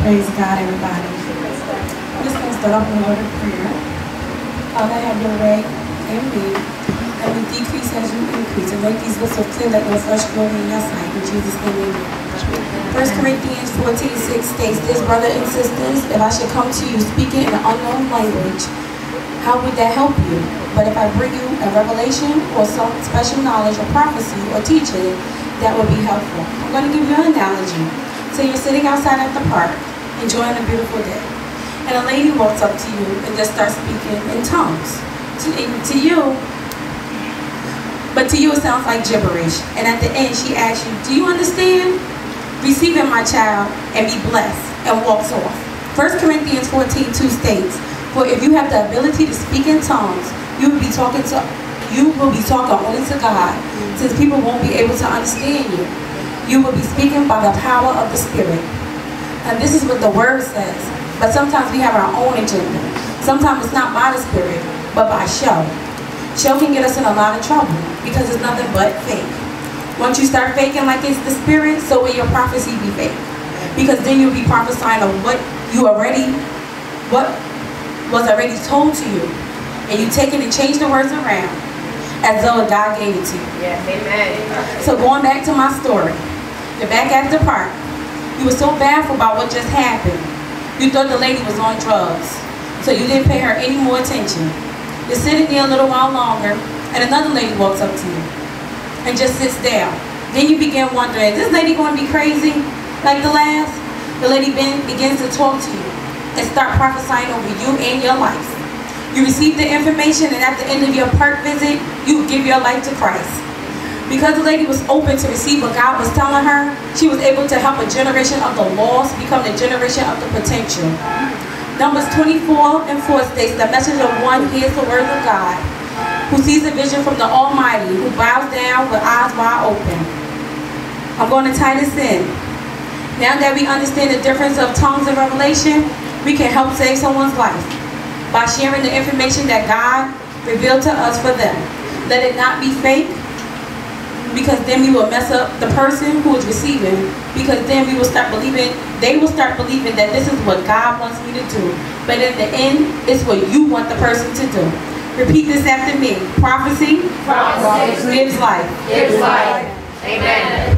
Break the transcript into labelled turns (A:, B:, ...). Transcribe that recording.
A: Praise God, everybody. I'm just going to start off with a word of prayer. Father, have your way in me, and we decrease as you increase, and make these lips so clear that no flesh glory in your sight. In Jesus' name, amen. 1 Corinthians 14:6 states, "This, brother and sisters, if I should come to you speaking in an unknown language, how would that help you? But if I bring you a revelation or some special knowledge or prophecy or teaching, that would be helpful." I'm going to give you an analogy. So you're sitting outside at the park, enjoying a beautiful day, and a lady walks up to you and just starts speaking in tongues. To you, but to you it sounds like gibberish. And at the end she asks you, "Do you understand? Receive it, my child, and be blessed," and walks off. 1 Corinthians 14:2 states, "For if you have the ability to speak in tongues, you will be talking only to God, since people won't be able to understand you. You will be speaking by the power of the Spirit." And this is what the word says. But sometimes we have our own agenda. Sometimes it's not by the Spirit, but by show. Show can get us in a lot of trouble because it's nothing but fake. Once you start faking like it's the Spirit, so will your prophecy be fake. Because then you'll be prophesying of what was already told to you. And you take it and change the words around as though God gave it to you.
B: Yeah, amen.
A: So going back to my story, you're back at the park. You were so baffled about what just happened. You thought the lady was on drugs, so you didn't pay her any more attention. You're sitting there a little while longer, and another lady walks up to you and just sits down. Then you begin wondering, is this lady going to be crazy like the last? The lady begins to talk to you and start prophesying over you and your life. You receive the information, and at the end of your park visit, you give your life to Christ. Because the lady was open to receive what God was telling her, she was able to help a generation of the lost become the generation of the potential. Numbers 24:4 states, "The message of one hears the words of God, who sees a vision from the Almighty, who bows down with eyes wide open." I'm going to tie this in. Now that we understand the difference of tongues and revelation, we can help save someone's life by sharing the information that God revealed to us for them. Let it not be fake, because then we will mess up the person who is receiving, because then they will start believing that this is what God wants me to do. But in the end, it's what you want the person to do. Repeat this after me. Prophecy gives life.
B: Gives life. Amen.